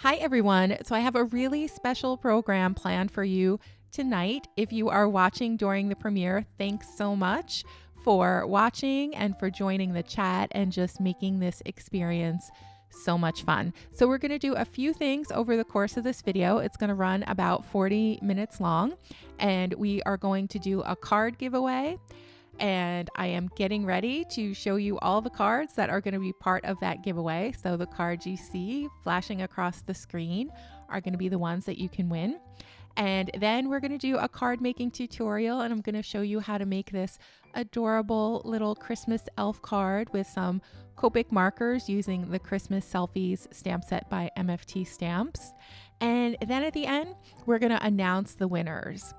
Hi, everyone. So, I have a really special program planned for you tonight. If you are watching during the premiere, thanks so much for watching and for joining the chat and just making this experience so much fun. So, we're going to do a few things over the course of this video. It's going to run about 40 minutes long, and we are going to do a card giveaway. And I am getting ready to show you all the cards that are going to be part of that giveaway. So the cards you see flashing across the screen are going to be the ones that you can win. And then we're going to do a card making tutorial, and I'm going to show you how to make this adorable little Christmas elf card with some Copic markers using the Christmas Selfies stamp set by MFT Stamps. And then at the end, we're going to announce the winners.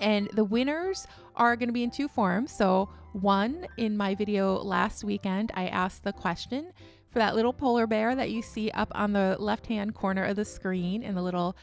And the winners are going to be in two forms. So one, in my video last weekend, I asked the question for that little polar bear that you see up on the left-hand corner of the screen in the little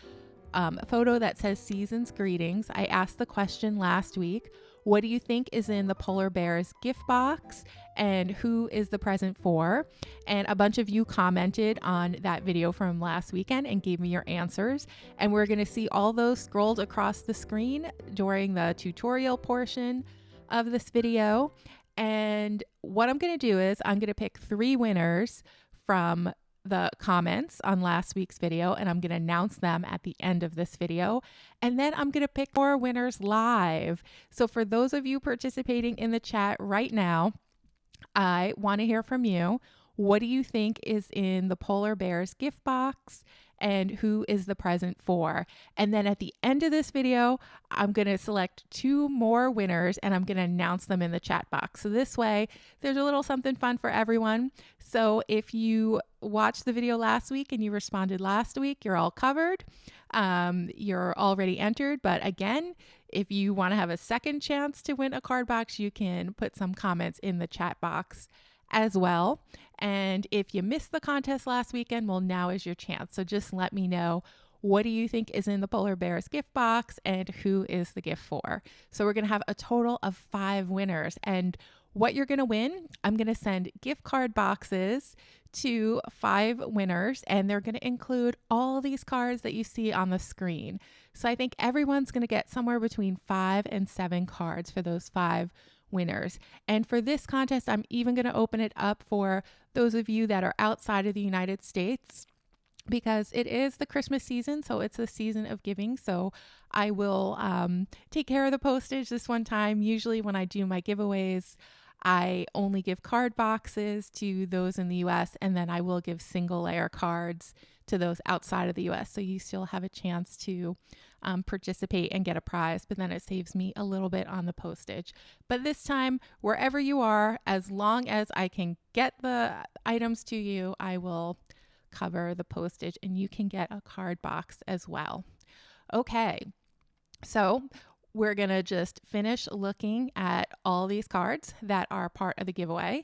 photo that says Season's Greetings. I asked the question last week, what do you think is in the polar bear's gift box and who is the present for? And a bunch of you commented on that video from last weekend and gave me your answers. And we're going to see all those scrolled across the screen during the tutorial portion of this video. And what I'm going to do is I'm going to pick 3 winners from the comments on last week's video, and I'm going to announce them at the end of this video. And then I'm going to pick 4 winners live. So for those of you participating in the chat right now, I want to hear from you. What do you think is in the polar bear's gift box and who is the present for? And then at the end of this video, I'm going to select 2 more winners and I'm going to announce them in the chat box. So this way, there's a little something fun for everyone. So if you watched the video last week and you responded last week, you're all covered. You're already entered. But again, if you want to have a second chance to win a card box, you can put some comments in the chat box as well. And if you missed the contest last weekend, well, now is your chance. So just let me know, what do you think is in the polar bear's gift box and who is the gift for? So we're going to have a total of 5 winners. And what you're going to win, I'm going to send gift card boxes to 5 winners, and they're going to include all these cards that you see on the screen. So I think everyone's going to get somewhere between 5 and 7 cards for those 5 winners. And for this contest, I'm even going to open it up for those of you that are outside of the United States, because it is the Christmas season, so it's the season of giving. So I will take care of the postage this one time. Usually when I do my giveaways, I only give card boxes to those in the US, and then I will give single layer cards to those outside of the US. So you still have a chance to participate and get a prize, but then it saves me a little bit on the postage. But this time, wherever you are, as long as I can get the items to you, I will cover the postage and you can get a card box as well. Okay, so we're going to just finish looking at all these cards that are part of the giveaway.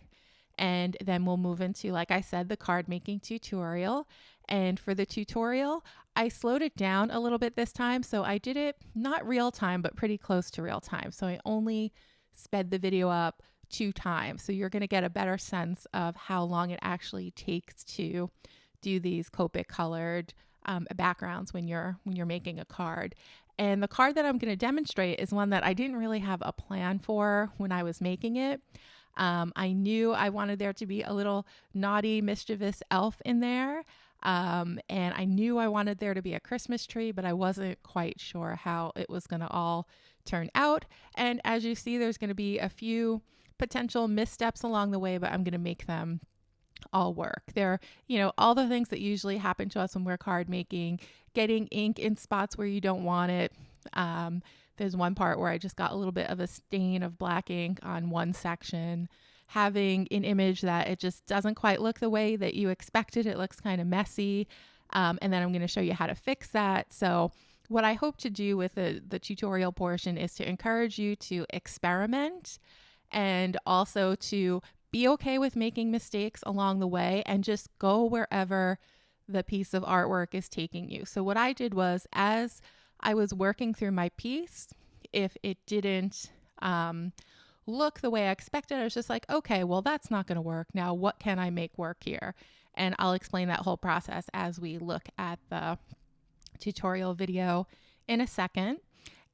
And then we'll move into, like I said, the card making tutorial. And for the tutorial, I slowed it down a little bit this time. So I did it not real time, but pretty close to real time. So I only sped the video up 2 times. So you're going to get a better sense of how long it actually takes to do these Copic colored backgrounds when you're making a card. And the card that I'm going to demonstrate is one that I didn't really have a plan for when I was making it. I knew I wanted there to be a little naughty, mischievous elf in there. And I knew I wanted there to be a Christmas tree, but I wasn't quite sure how it was going to all turn out. And as you see, there's going to be a few potential missteps along the way, but I'm going to make them all work. They're, all the things that usually happen to us when we're card making, getting ink in spots where you don't want it. There's one part where I just got a little bit of a stain of black ink on one section, having an image that it just doesn't quite look the way that you expected. It looks kind of messy. And then I'm going to show you how to fix that. So what I hope to do with the tutorial portion is to encourage you to experiment and also to be okay with making mistakes along the way and just go wherever the piece of artwork is taking you. So what I did was, as I was working through my piece, if it didn't look the way I expected. I was just like, okay, well, that's not going to work. Now, what can I make work here? And I'll explain that whole process as we look at the tutorial video in a second.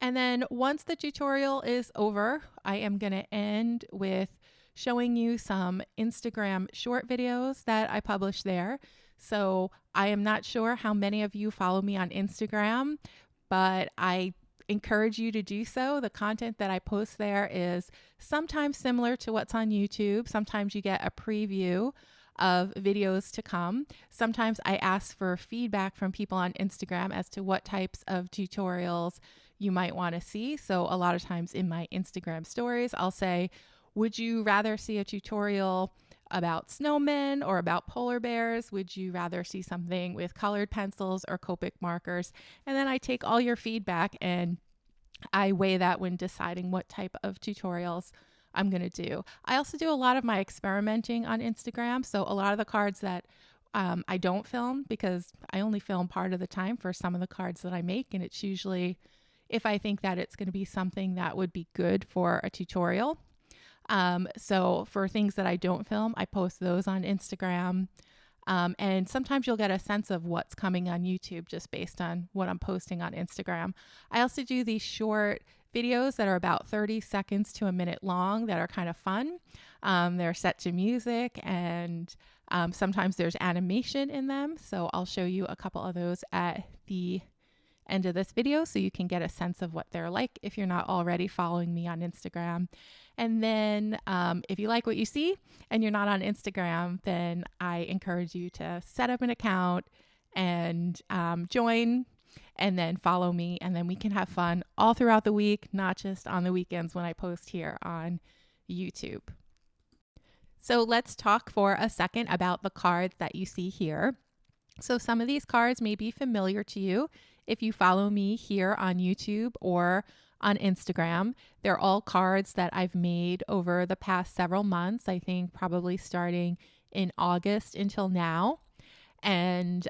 And then once the tutorial is over, I am going to end with showing you some Instagram short videos that I publish there. So I am not sure how many of you follow me on Instagram, but I encourage you to do so. The content that I post there is sometimes similar to what's on YouTube. Sometimes you get a preview of videos to come. Sometimes I ask for feedback from people on Instagram as to what types of tutorials you might want to see. So a lot of times in my Instagram stories, I'll say, would you rather see a tutorial about snowmen or about polar bears? Would you rather see something with colored pencils or Copic markers? And then I take all your feedback and I weigh that when deciding what type of tutorials I'm going to do. I also do a lot of my experimenting on Instagram. So a lot of the cards that I don't film, because I only film part of the time for some of the cards that I make. And it's usually if I think that it's going to be something that would be good for a tutorial. So for things that I don't film, I post those on Instagram. And sometimes you'll get a sense of what's coming on YouTube just based on what I'm posting on Instagram. I also do these short videos that are about 30 seconds to a minute long that are kind of fun. They're set to music, and sometimes there's animation in them. So I'll show you a couple of those at the end of this video so you can get a sense of what they're like if you're not already following me on Instagram. And then if you like what you see and you're not on Instagram, then I encourage you to set up an account and join and then follow me, and then we can have fun all throughout the week, not just on the weekends when I post here on YouTube. So let's talk for a second about the cards that you see here. So some of these cards may be familiar to you if you follow me here on YouTube or on Instagram. They're all cards that I've made over the past several months, I think probably starting in August until now. And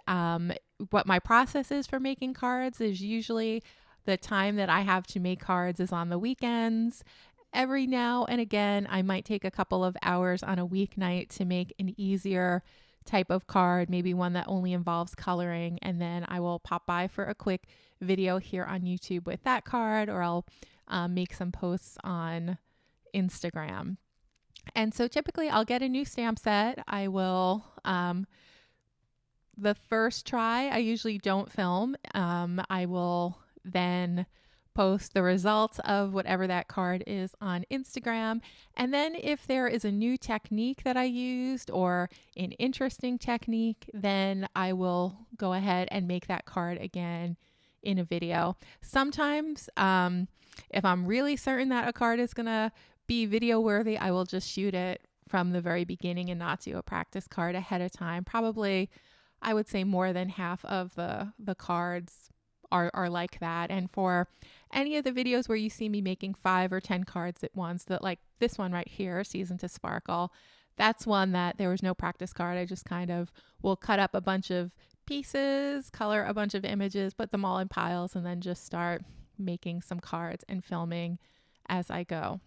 what my process is for making cards is usually the time that I have to make cards is on the weekends. Every now and again, I might take a couple of hours on a weeknight to make an easier type of card, maybe one that only involves coloring, and then I will pop by for a quick video here on YouTube with that card, or I'll make some posts on Instagram. And so typically I'll get a new stamp set. I will, the first try, I usually don't film. I will then post the results of whatever that card is on Instagram. And then if there is a new technique that I used or an interesting technique, then I will go ahead and make that card again in a video. Sometimes if I'm really certain that a card is going to be video worthy, I will just shoot it from the very beginning and not do a practice card ahead of time. Probably, I would say more than half of the cards are like that. And for any of the videos where you see me making 5 or 10 cards at once, that like this one right here, Season to Sparkle, that's one that there was no practice card. I just kind of will cut up a bunch of pieces, color a bunch of images, put them all in piles, and then just start making some cards and filming as I go.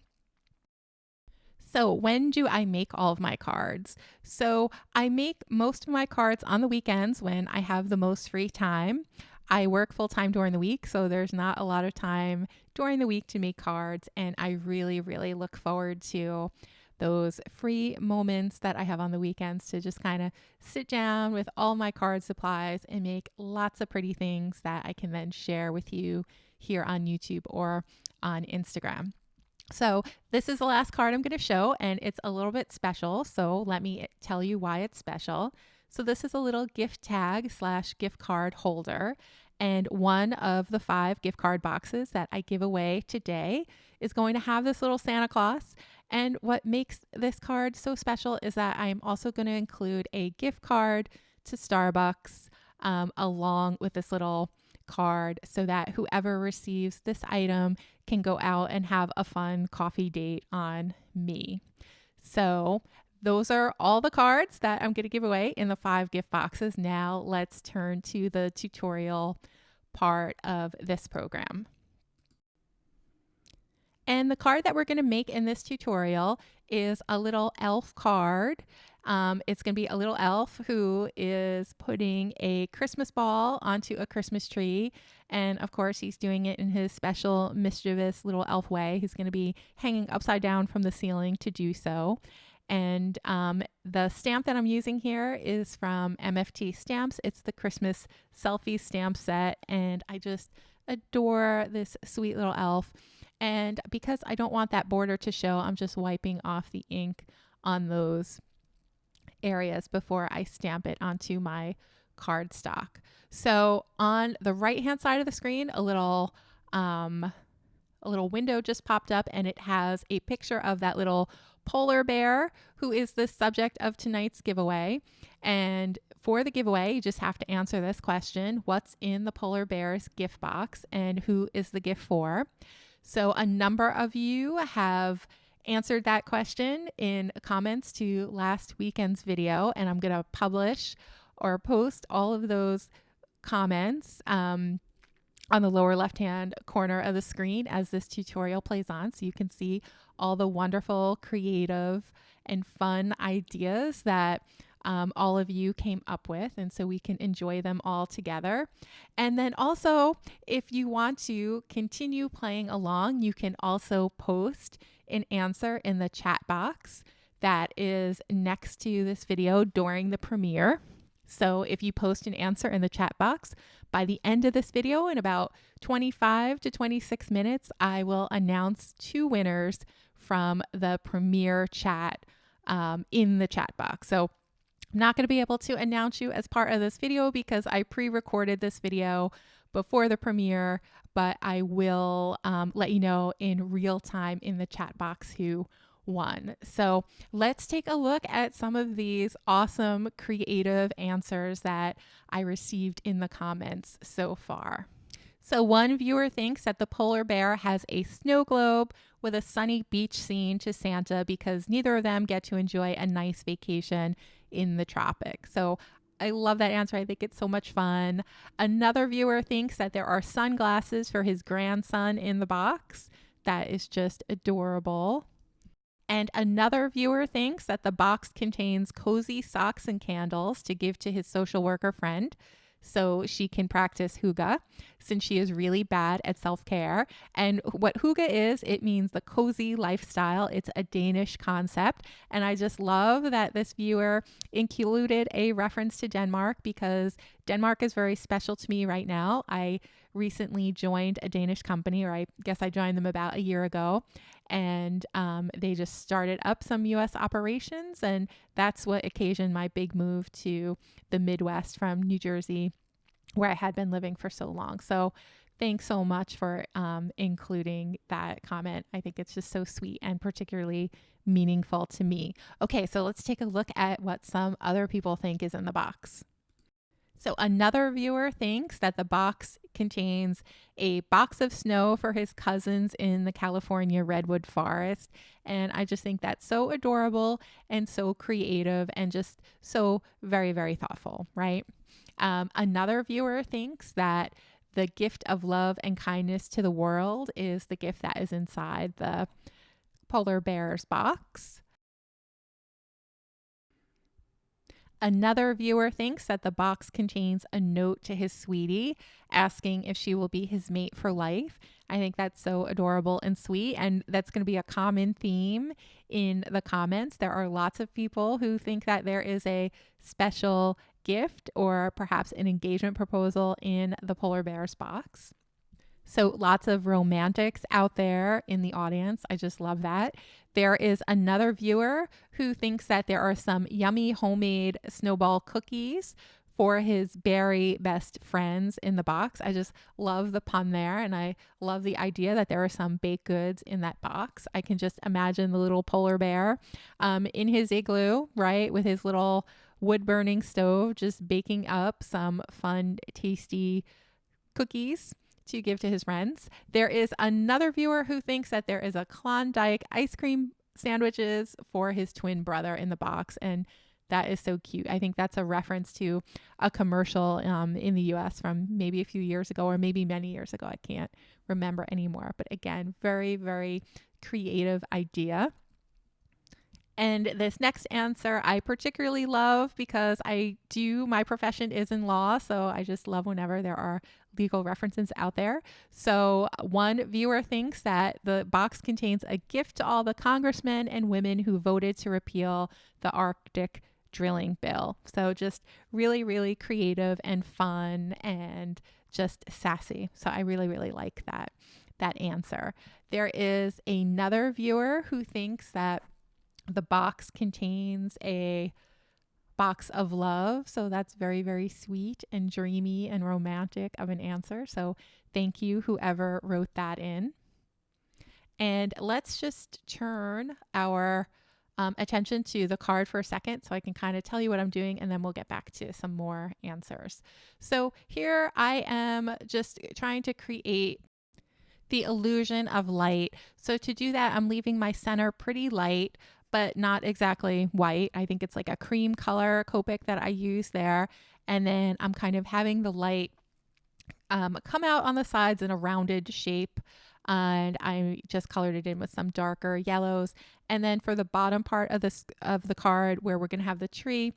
So when do I make all of my cards? So I make most of my cards on the weekends when I have the most free time. I work full time during the week, so there's not a lot of time during the week to make cards. And I really, really look forward to those free moments that I have on the weekends to just kind of sit down with all my card supplies and make lots of pretty things that I can then share with you here on YouTube or on Instagram. So this is the last card I'm going to show, and it's a little bit special. So let me tell you why it's special. So this is a little gift tag / gift card holder. And one of the 5 gift card boxes that I give away today is going to have this little Santa Claus. And what makes this card so special is that I'm also going to include a gift card to Starbucks along with this little card so that whoever receives this item can go out and have a fun coffee date on me. So those are all the cards that I'm going to give away in the 5 gift boxes. Now let's turn to the tutorial part of this program. And the card that we're going to make in this tutorial is a little elf card. It's going to be a little elf who is putting a Christmas ball onto a Christmas tree. And of course, he's doing it in his special mischievous little elf way. He's going to be hanging upside down from the ceiling to do so. And the stamp that I'm using here is from MFT Stamps. It's the Christmas selfie stamp set. And I just adore this sweet little elf. And because I don't want that border to show, I'm just wiping off the ink on those areas before I stamp it onto my cardstock. So on the right hand side of the screen, a little window just popped up, and it has a picture of that little polar bear who is the subject of tonight's giveaway. And for the giveaway, you just have to answer this question: what's in the polar bear's gift box and who is the gift for? So a number of you have answered that question in comments to last weekend's video, and I'm going to publish or post all of those comments on the lower left-hand corner of the screen as this tutorial plays on, so you can see all the wonderful, creative, and fun ideas that all of you came up with, and so we can enjoy them all together. And then also, if you want to continue playing along, you can also post an answer in the chat box that is next to this video during the premiere. So if you post an answer in the chat box, by the end of this video, in about 25 to 26 minutes, I will announce 2 winners from the premiere chat in the chat box. So I'm not going to be able to announce you as part of this video because I pre-recorded this video before the premiere, but I will let you know in real time in the chat box who won. So let's take a look at some of these awesome creative answers that I received in the comments so far. So one viewer thinks that the polar bear has a snow globe with a sunny beach scene to Santa because neither of them get to enjoy a nice vacation in the tropics. So I love that answer. I think it's so much fun. Another viewer thinks that there are sunglasses for his grandson in the box. That is just adorable. And another viewer thinks that the box contains cozy socks and candles to give to his social worker friend so she can practice hygge since she is really bad at self-care. And what hygge is, it means the cozy lifestyle. It's a Danish concept. And I just love that this viewer included a reference to Denmark because Denmark is very special to me right now. I recently joined a Danish company, or I guess I joined them about a year ago. And they just started up some U.S. operations, and that's what occasioned my big move to the Midwest from New Jersey, where I had been living for so long. So thanks so much for including that comment. I think it's just so sweet and particularly meaningful to me. Okay, so let's take a look at what some other people think is in the box. So another viewer thinks that the box contains a box of snow for his cousins in the California redwood forest. And I just think that's so adorable and so creative and just so very, very thoughtful, right? Another viewer thinks that the gift of love and kindness to the world is the gift that is inside the polar bear's box. Another viewer thinks that the box contains a note to his sweetie asking if she will be his mate for life. I think that's so adorable and sweet, and that's going to be a common theme in the comments. There are lots of people who think that there is a special gift or perhaps an engagement proposal in the polar bear's box. So lots of romantics out there in the audience. I just love that. There is another viewer who thinks that there are some yummy homemade snowball cookies for his berry best friends in the box. I just love the pun there, and I love the idea that there are some baked goods in that box. I can just imagine the little polar bear in his igloo, right, with his little wood-burning stove, just baking up some fun, tasty cookies to give to his friends. There is another viewer who thinks that there is a Klondike ice cream sandwiches for his twin brother in the box, and That is so cute. I think that's a reference to a commercial in the US from maybe a few years ago or maybe many years ago. I can't remember anymore. But again, very, very creative idea. And this next answer I particularly love because my profession is in law. So I just love whenever there are legal references out there. So one viewer thinks that the box contains a gift to all the congressmen and women who voted to repeal the Arctic drilling bill. So just really, really creative and fun and just sassy. So I really, really like that answer. There is another viewer who thinks that the box contains a box of love. So that's very, very sweet and dreamy and romantic of an answer. So thank you, whoever wrote that in. And let's just turn our attention to the card for a second so I can kind of tell you what I'm doing, and then we'll get back to some more answers. So here I am just trying to create the illusion of light. So to do that, I'm leaving my center pretty light, but not exactly white. I think it's like a cream color Copic that I use there. And then I'm kind of having the light come out on the sides in a rounded shape. And I just colored it in with some darker yellows. And then for the bottom part of the card where we're going to have the tree,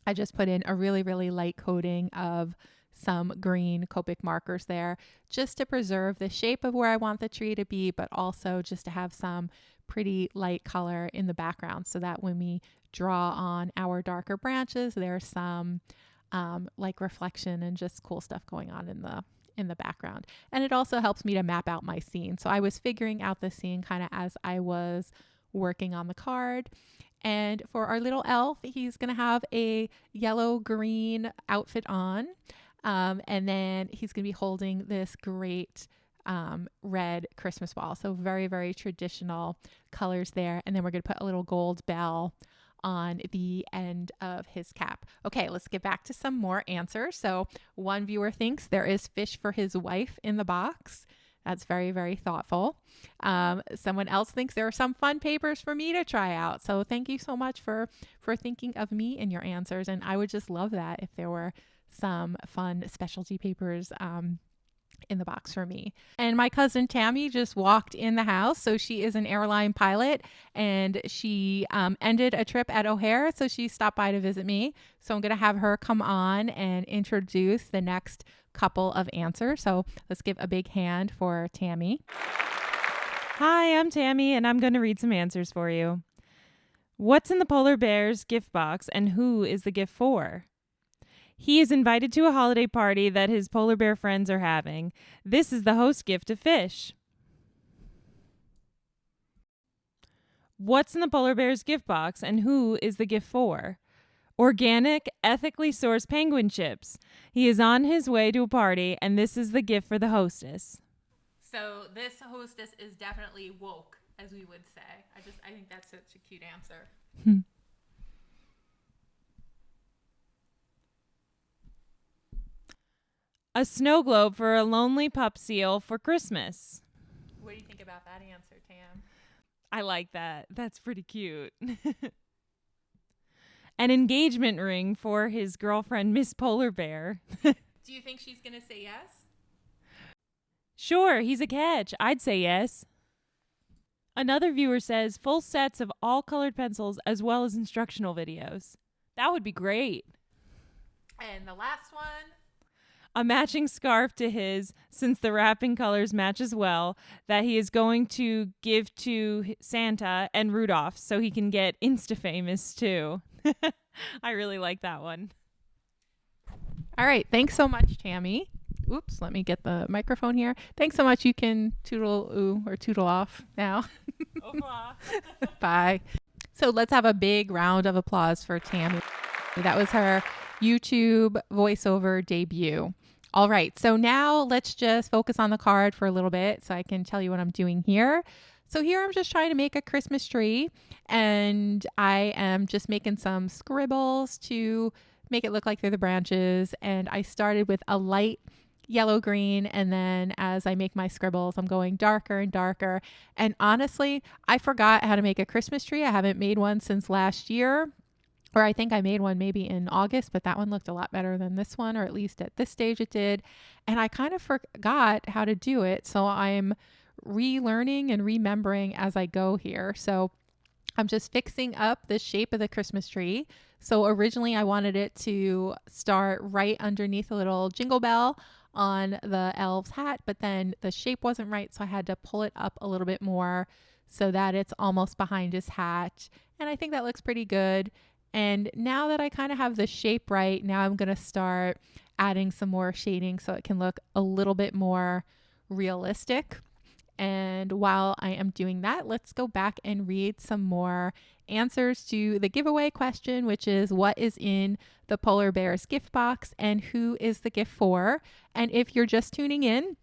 I just put in a really, really light coating of some green Copic markers there just to preserve the shape of where I want the tree to be, but also just to have some pretty light color in the background so that when we draw on our darker branches, there's some like reflection and just cool stuff going on in the background. And it also helps me to map out my scene. So I was figuring out the scene kind of as I was working on the card. And for our little elf, he's going to have a yellow-green outfit on. And then he's going to be holding this great red Christmas ball. So very, very traditional colors there. And then we're going to put a little gold bell on the end of his cap. Okay, let's get back to some more answers. So one viewer thinks there is fish for his wife in the box. That's very, very thoughtful. Someone else thinks there are some fun papers for me to try out. So thank you so much for thinking of me in your answers. And I would just love that if there were some fun specialty papers in the box for me. And my cousin Tammy just walked in the house. So she is an airline pilot and she ended a trip at O'Hare. So she stopped by to visit me. So I'm going to have her come on and introduce the next couple of answers. So let's give a big hand for Tammy. Hi, I'm Tammy and I'm going to read some answers for you. What's in the polar bear's gift box and who is the gift for? He is invited to a holiday party that his polar bear friends are having. This is the host gift of fish. What's in the polar bear's gift box and who is the gift for? Organic, ethically sourced penguin chips. He is on his way to a party and this is the gift for the hostess. So this hostess is definitely woke, as we would say. I think that's such a cute answer. A snow globe for a lonely pup seal for Christmas. What do you think about that answer, Tam? I like that. That's pretty cute. An engagement ring for his girlfriend, Miss Polar Bear. Do you think she's going to say yes? Sure, he's a catch. I'd say yes. Another viewer says full sets of all colored pencils as well as instructional videos. That would be great. And the last one? A matching scarf to his, since the wrapping colors match as well, that he is going to give to Santa and Rudolph so he can get Insta-famous too. I really like that one. All right. Thanks so much, Tammy. Oops, let me get the microphone here. Thanks so much. You can toodle ooh or toodle off now. Au revoir. Bye. So let's have a big round of applause for Tammy. That was her YouTube voiceover debut. All right, so now let's just focus on the card for a little bit so I can tell you what I'm doing here. So here I'm just trying to make a Christmas tree and I am just making some scribbles to make it look like they're the branches. And I started with a light yellow-green, and then as I make my scribbles, I'm going darker and darker. And honestly, I forgot how to make a Christmas tree. I haven't made one since last year. or I think I made one maybe in August, but that one looked a lot better than this one, or at least at this stage it did. And I kind of forgot how to do it. So I'm relearning and remembering as I go here. So I'm just fixing up the shape of the Christmas tree. So originally I wanted it to start right underneath a little jingle bell on the elf's hat, but then the shape wasn't right. So I had to pull it up a little bit more so that it's almost behind his hat. And I think that looks pretty good. And now that I kind of have the shape right, now I'm going to start adding some more shading so it can look a little bit more realistic. And while I am doing that, let's go back and read some more answers to the giveaway question, which is what is in the polar bear's gift box and who is the gift for? And if you're just tuning in,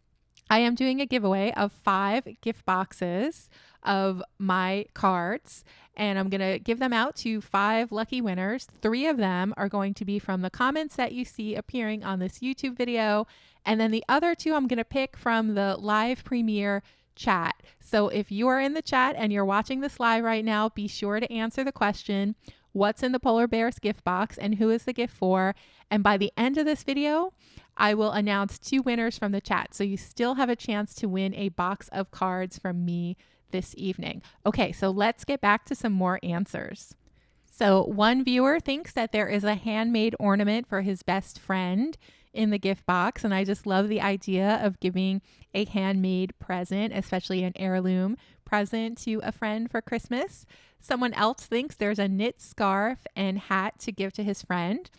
I am doing a giveaway of 5 gift boxes of my cards, and I'm going to give them out to 5 lucky winners. 3 of them are going to be from the comments that you see appearing on this YouTube video, and then the other 2 I'm going to pick from the live premiere chat. So if you are in the chat and you're watching this live right now, be sure to answer the question, what's in the polar bear's gift box and who is the gift for? And by the end of this video, I will announce 2 winners from the chat. So you still have a chance to win a box of cards from me this evening. Okay, so let's get back to some more answers. So one viewer thinks that there is a handmade ornament for his best friend in the gift box. And I just love the idea of giving a handmade present, especially an heirloom present to a friend for Christmas. Someone else thinks there's a knit scarf and hat to give to his friend.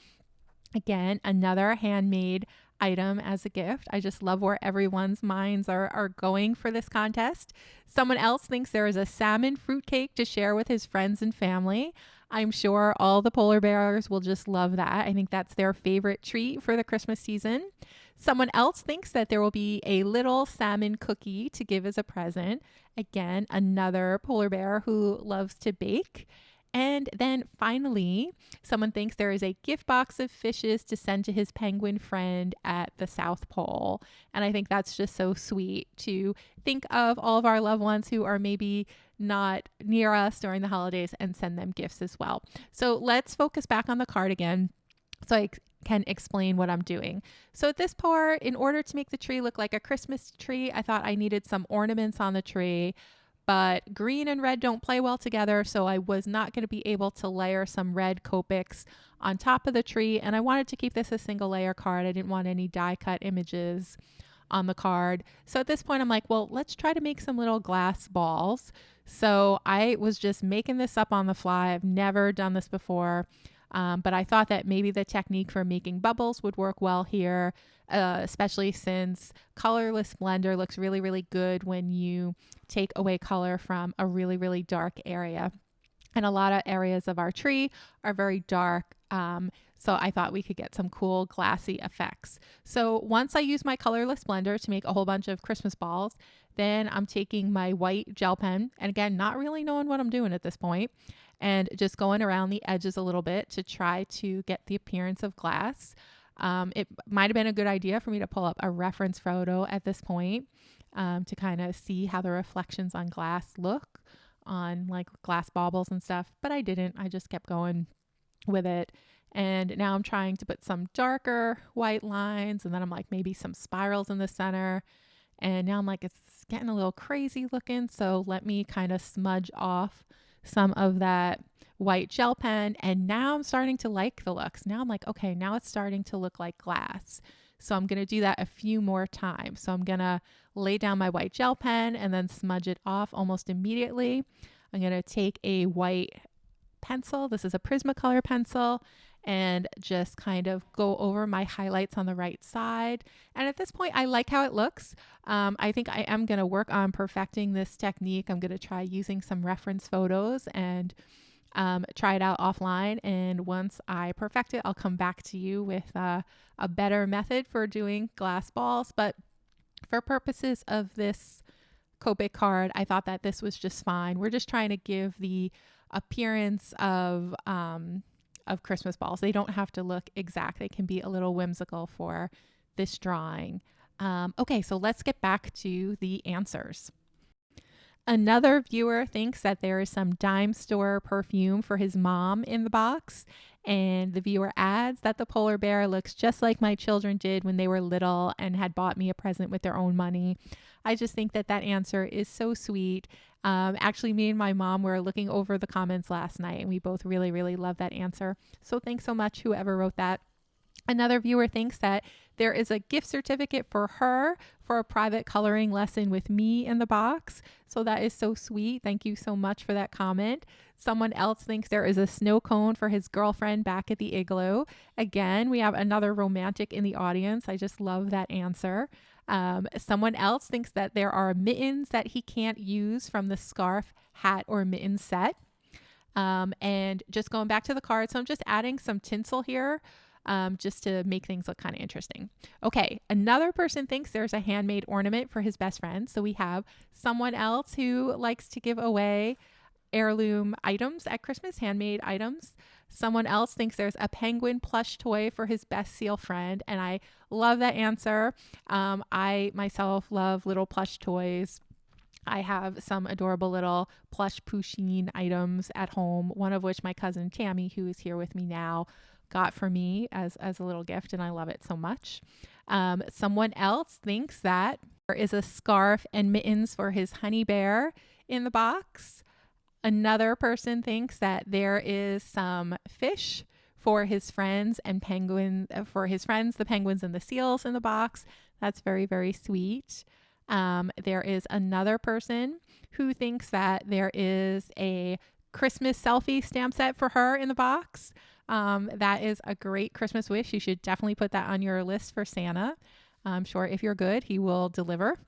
Again, another handmade item as a gift. I just love where everyone's minds are going for this contest. Someone else thinks there is a salmon fruitcake to share with his friends and family. I'm sure all the polar bears will just love that. I think that's their favorite treat for the Christmas season. Someone else thinks that there will be a little salmon cookie to give as a present. Again, another polar bear who loves to bake. And then finally, someone thinks there is a gift box of fishes to send to his penguin friend at the South Pole. And I think that's just so sweet to think of all of our loved ones who are maybe not near us during the holidays and send them gifts as well. So let's focus back on the card again so I can explain what I'm doing. So at this part, in order to make the tree look like a Christmas tree, I thought I needed some ornaments on the tree. But green and red don't play well together, so I was not going to be able to layer some red Copics on top of the tree, and I wanted to keep this a single layer card. I didn't want any die cut images on the card. So at this point, I'm like, well, let's try to make some little glass balls. So I was just making this up on the fly. I've never done this before, but I thought that maybe the technique for making bubbles would work well here, especially since colorless blender looks really, really good when you take away color from a really, really dark area. And a lot of areas of our tree are very dark. So I thought we could get some cool glassy effects. So once I use my colorless blender to make a whole bunch of Christmas balls, then I'm taking my white gel pen, and again, not really knowing what I'm doing at this point, and just going around the edges a little bit to try to get the appearance of glass. It might have been a good idea for me to pull up a reference photo at this point to kind of see how the reflections on glass look on like glass baubles and stuff, but I didn't. I just kept going with it. And now I'm trying to put some darker white lines, and then I'm like maybe some spirals in the center. And now I'm like, it's getting a little crazy looking. So let me kind of smudge off some of that white gel pen. And now I'm starting to like the looks. Now I'm like, okay, now it's starting to look like glass. So I'm going to do that a few more times. So I'm going to lay down my white gel pen and then smudge it off almost immediately. I'm going to take a white pencil. This is a Prismacolor pencil, and just kind of go over my highlights on the right side. And at this point, I like how it looks. I think I am going to work on perfecting this technique. I'm going to try using some reference photos and try it out offline. And once I perfect it, I'll come back to you with a better method for doing glass balls. But for purposes of this Copic card, I thought that this was just fine. We're just trying to give the appearance of Christmas balls. They don't have to look exact. They can be a little whimsical for this drawing. Okay, so let's get back to the answers. Another viewer thinks that there is some dime store perfume for his mom in the box. And the viewer adds that the polar bear looks just like my children did when they were little and had bought me a present with their own money. I just think that that answer is so sweet. Actually, me and my mom were looking over the comments last night, and we both really, really love that answer. So thanks so much, whoever wrote that. Another viewer thinks that there is a gift certificate for her for a private coloring lesson with me in the box. So that is so sweet. Thank you so much for that comment. Someone else thinks there is a snow cone for his girlfriend back at the igloo. Again, we have another romantic in the audience. I just love that answer. Someone else thinks that there are mittens that he can't use from the scarf, hat, or mitten set. And just going back to the card, so I'm just adding some tinsel here. Just to make things look kind of interesting. Okay, another person thinks there's a handmade ornament for his best friend. So we have someone else who likes to give away heirloom items at Christmas, handmade items. Someone else thinks there's a penguin plush toy for his best seal friend. And I love that answer. I myself love little plush toys. I have some adorable little plush Pusheen items at home, one of which my cousin Tammy, who is here with me now, got for me as a little gift, and I love it so much. Someone else thinks that there is a scarf and mittens for his honey bear in the box. Another person thinks that there is some fish for his friends and the penguins and the seals in the box. That's very, very sweet. There is another person who thinks that there is a Christmas selfie stamp set for her in the box. That is a great Christmas wish. You should definitely put that on your list for Santa. I'm sure if you're good, he will deliver.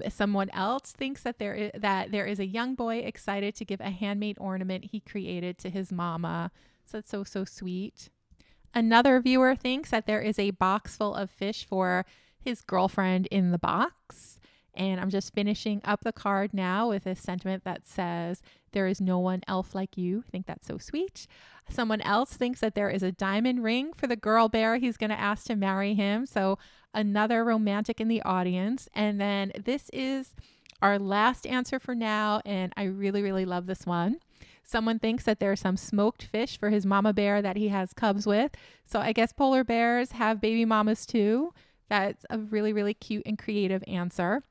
Someone else thinks that there is a young boy excited to give a handmade ornament he created to his mama. So that's so sweet. Another viewer thinks that there is a box full of fish for his girlfriend in the box. And I'm just finishing up the card now with a sentiment that says, there is no one elf like you. I think that's so sweet. Someone else thinks that there is a diamond ring for the girl bear he's going to ask to marry him. So another romantic in the audience. And then this is our last answer for now. And I really, really love this one. Someone thinks that there's some smoked fish for his mama bear that he has cubs with. So I guess polar bears have baby mamas too. That's a really, really cute and creative answer.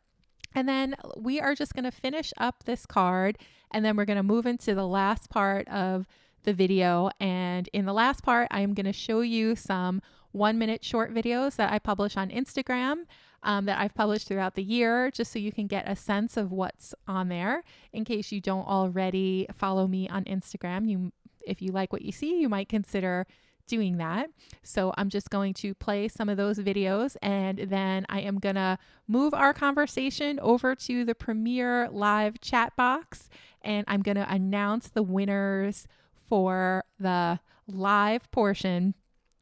And then we are just going to finish up this card, and then we're going to move into the last part of the video. And in the last part, I'm going to show you some 1-minute short videos that I publish on Instagram, that I've published throughout the year, just so you can get a sense of what's on there. In case you don't already follow me on Instagram, if you like what you see, you might consider doing that. So I'm just going to play some of those videos, and then I am going to move our conversation over to the Premiere live chat box, and I'm going to announce the winners for the live portion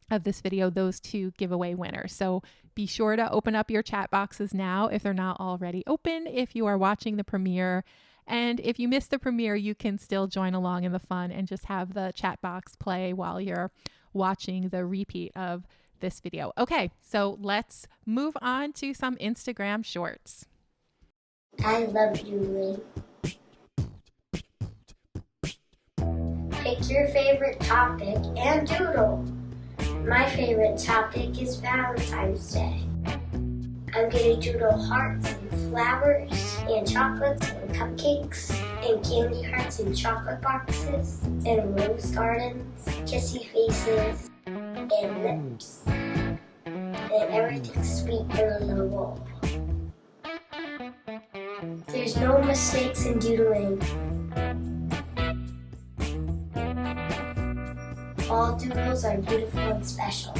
of this video, those two giveaway winners. So be sure to open up your chat boxes now if they're not already open, if you are watching the premiere. And if you missed the premiere, you can still join along in the fun and just have the chat box play while you're watching the repeat of this video. Okay, so let's move on to some Instagram shorts. I love you, Lee. Pick your favorite topic and doodle. My favorite topic is Valentine's Day. I'm gonna doodle hearts and flowers and chocolates and cupcakes and candy hearts and chocolate boxes and rose gardens, kissy faces and lips and everything sweet in a little bowl. There's no mistakes in doodling. All doodles are beautiful and special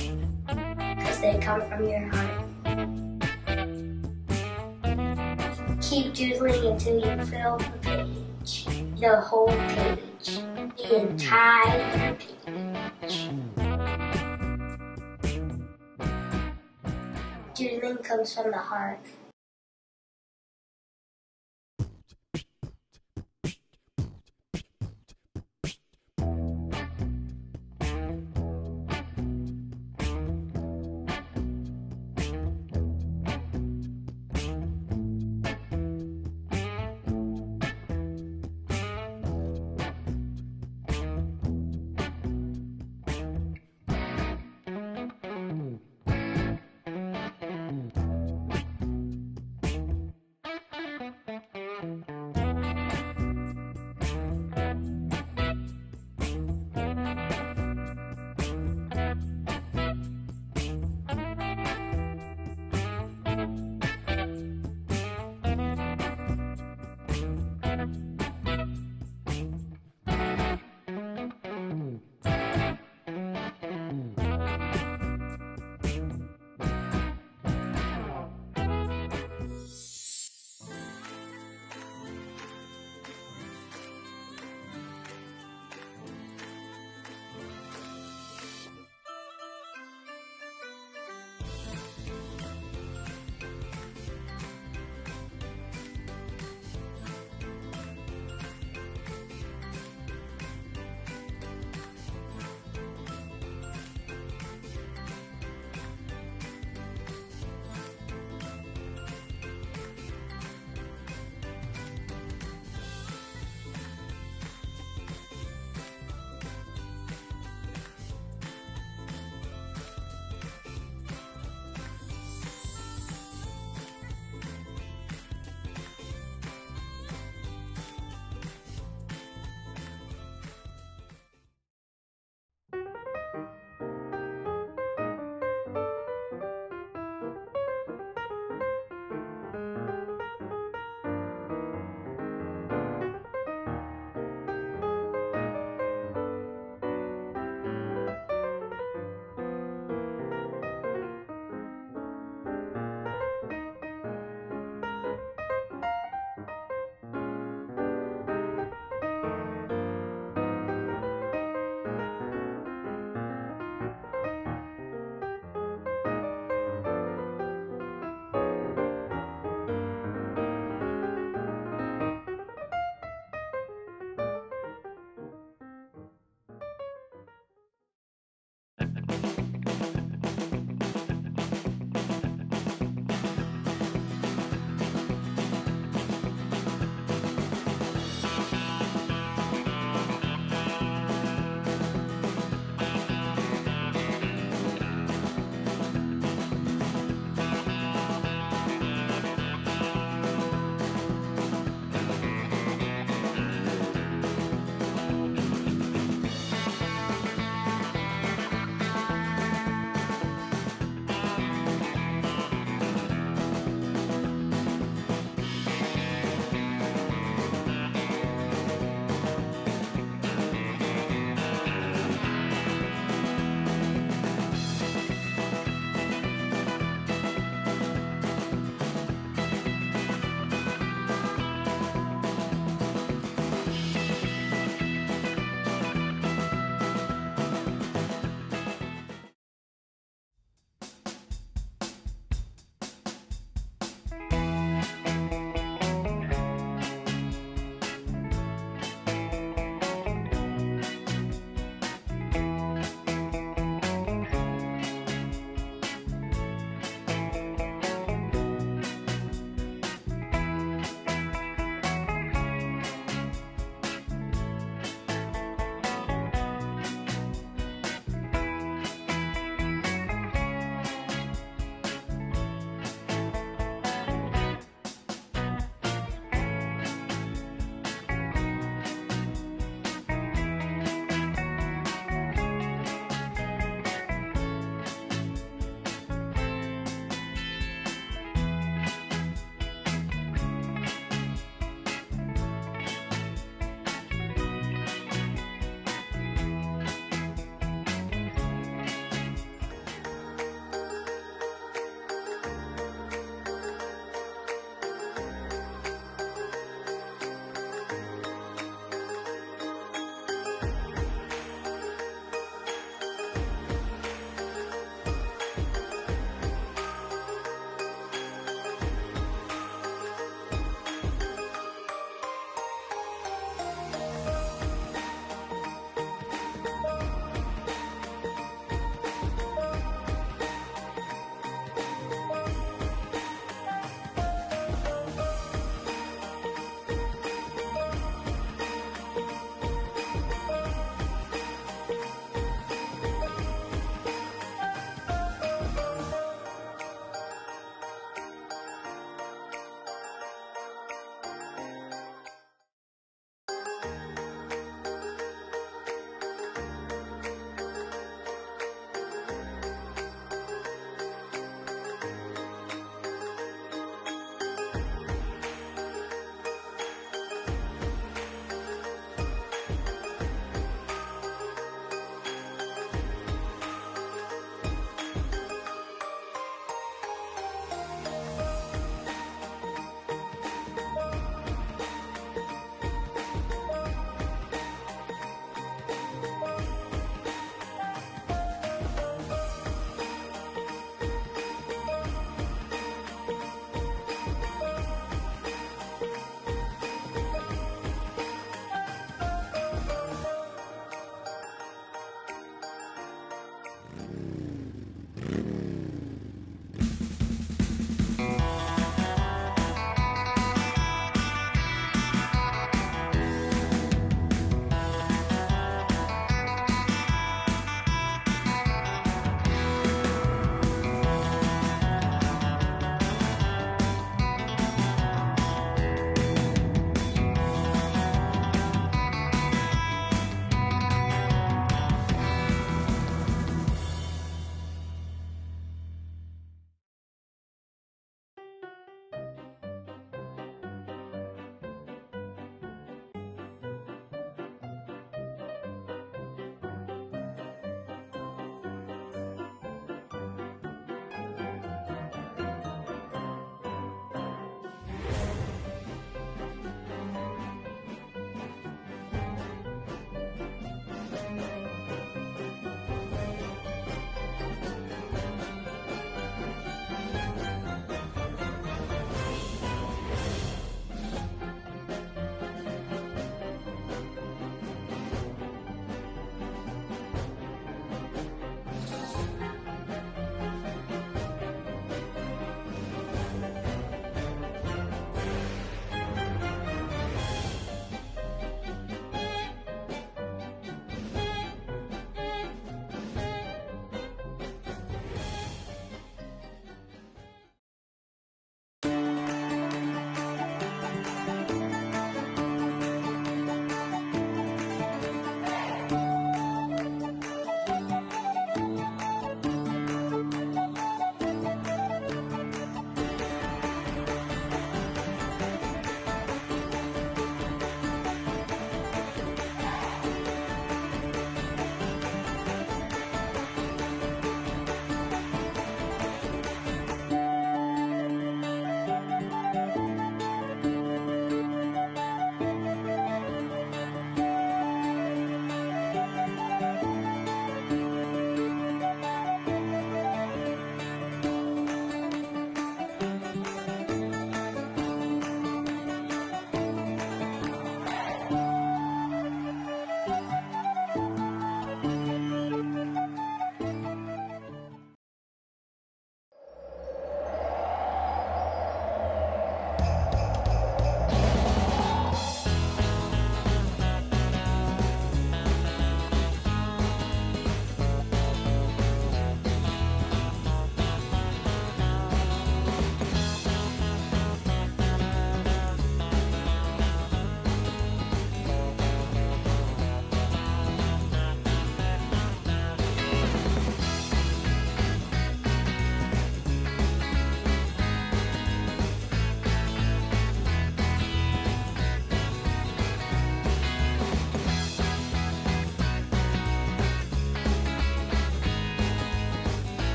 because they come from your heart. Keep doodling until you fill the page, the whole page, the entire page. Doodling comes from the heart.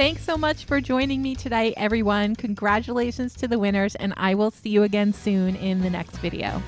Thanks so much for joining me today, everyone. Congratulations to the winners, and I will see you again soon in the next video.